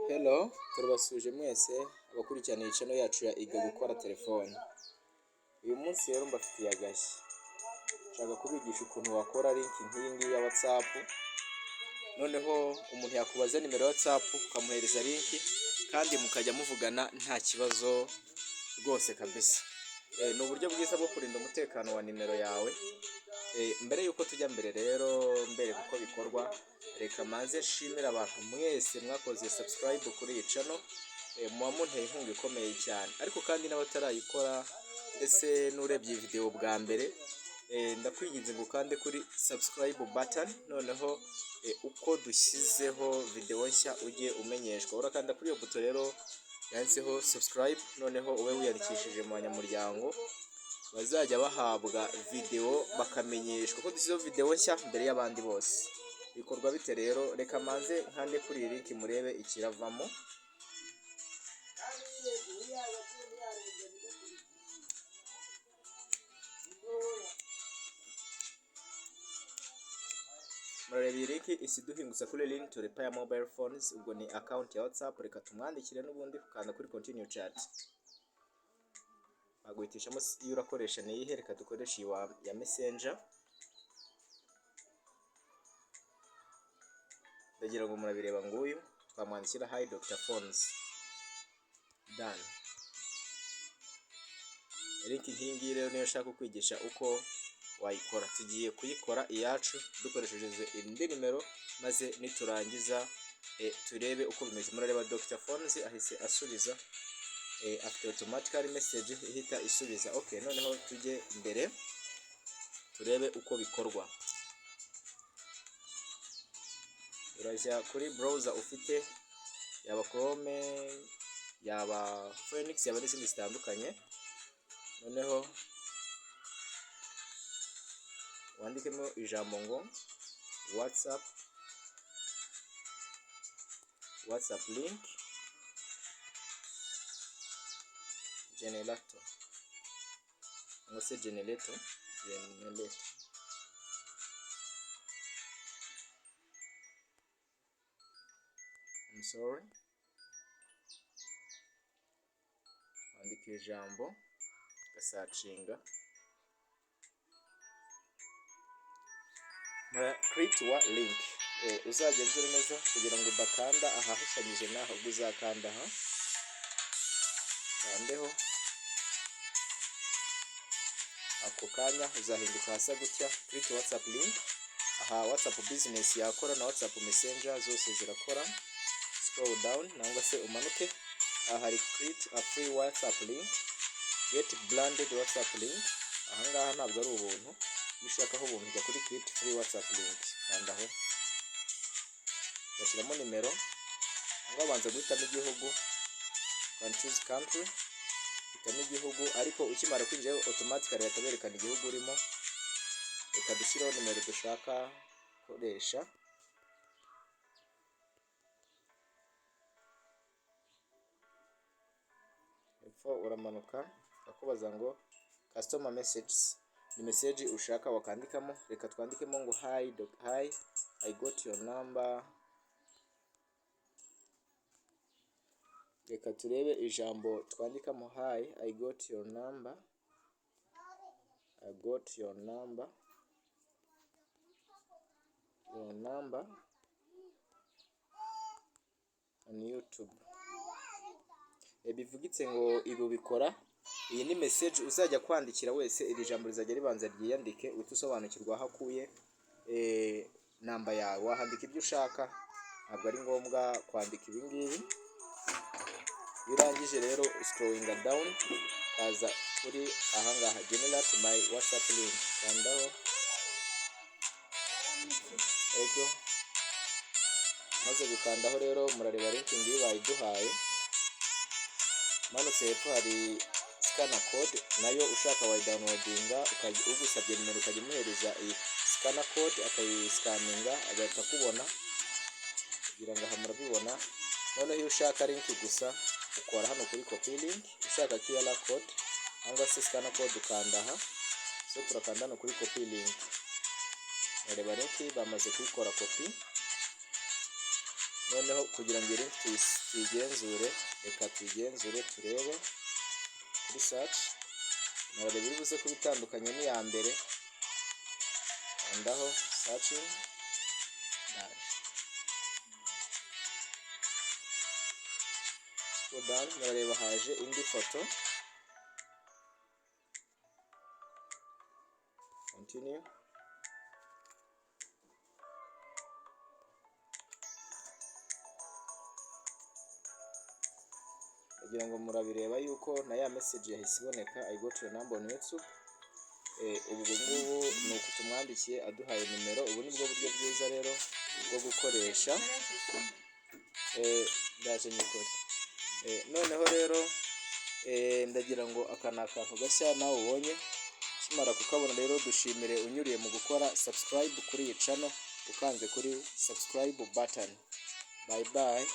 Hello, turabasuje mwese abakurikirana channel yacu ya Iga Gukora Telefone. Uyu munsi rero mbafitiye agashya. Nshaka kubigisha ukuntu wakora link nk'iyi ya WhatsApp. Noneho umuntu yakubaza nimero ya WhatsApp ukamuhereza link kandi mukajya muvugana nta kibazo rwose kabisa. Ni uburyo bwiza bwo kurinda umutekano wa nimero yawe. Mbere yuko tujya mbere rero uko bikorwa, reka manze nshimira abantu mwese mwakoze subscribe kuri iyi channel. Muba munteye inkunga ikomeye cyane, ariko kandi n'abatarayikora ese n'urebye video bwa mbere, ndakwinginze ngo ukande kuri subscribe button, noneho uko dushyizeho video nshya ujye umenyeshwa. Urakanda kuri iyo buto rero yanditseho subscribe, noneho ube wiyandikishije mu banyamuryango bazajya bahabwa video bakamenyeshwa ko dushyizeho video nshya mbere y'abandi bose. Bikorwa bite rero? Reka manze nkande kuri iyi link murebe ikiravamo. Murebe iyi link isiduhingutsa kuri link to repair mobile phones. Ubwo ni account ya WhatsApp. Reka tumwandikire n'ubundi ukanda kuri continue chat. Aguhitishamo iyo urakoresha niyihe, reka dukoresha iyi ya Messenger. Ndagira ngo murabireba nguyu, twamwandikira hi Dr. Phones. Done. Link nk'iyi rero niyo nshaka kukwigisha uko wayikora. Tugiye kuyikora iyacu dukoresheje indi nimero, maze niturangiza turebe uko bimeze. Murareba Dr. Phones ahise asubiza, afite automatically message ihita isubiza. Okay, noneho tujye imbere turebe uko bikorwa. Urajya kuri browser ufite, yaba Chrome, yaba Phoenix, yaba n'izindi zitandukanye. Noneho wandikemo ijambo ngo WhatsApp link generator, ngo se generator. I'm sorry. Andika ijambo gasacinga create wa link. Uzagenzure neza kugira ngo udakanda ahahushanyije naho, ubwo uzakanda aha kandeho, ako kanya uzahinduka hasa gutya create WhatsApp link. Aha WhatsApp business yakora na WhatsApp messenger zose zirakora. Scroll down nangwa se umanuke, hari create a free WhatsApp link, get branded WhatsApp link. Aha ngaha ntabwo ari ubuntu, iyo ushakaho ubuntu ujya kuri create free WhatsApp link, kandaho bashyiramo nimero. Ngo abanza guhitamo igihugu, can choose country, hitamo igihugu, ariko ukimara kwinjiraho automatically yataberekana igihugu urimo. Reka dushyiraho nimero dushaka koresha. Uramanuka akubaza ngo customer messages, ni message ushaka wakandikamo. Reka twandikemo ngo hi I got your number. Reka turebe ijambo twandikamo hi I got your number. Your number on YouTube. Bivugitse ngo ibi bikora, iyi ni message uzajya kwandikira wese, iri jambo rizajya ribanza ryiyandike uhita usobanukirwa aho akuye namba yawe. Wahandika ibyo ushaka, ntabwo ari ngombwa kwandika ibi ngibi. Birangije rero scrolling down, kaza kuri aha ngaha generate my WhatsApp link, kandaho ego. Maze gukandaho rero murareba link ngiyi bayiduhaye. Manutse hepfo hari scanner code, nayo ushaka wayidownloadinga, ugusabye nimero ukajya umuhereza iyi scanner code akayiscaninga agahita kubona, kugira ngo aha murabibona. Noneho iyo ushaka link gusa ukora hano kuri copy link, ushaka QR code cyangwa se scanner code ukanda aha. So turakanda hano kuri copy link. Reba link bamaze kuyikora copy. noneho kugira ngo link tuyigenzure, reka tuyigenzure turebe kuri search. Murareba iri buze kuba itandukanye n'iya mbere, kandaho searching dash scroll down, murareba haje indi foto. Continue. Kugira ngo murabireba yuko na ya message yahise iboneka, I got your number on YouTube. Ubwo ngubu ni uku tumwandikiye aduhaye nimero. Ubu ni bwo buryo bwiza rero bwo gukoresha. Ndaje nyikore. Noneho rero ndagira ngo aka ni akantu gashya nawe ubonye. Kimara kukabona rero dushimire unyuriye mu gukora subscribe kuri iyi channel, ukanze kuri subscribe button. Bye bye.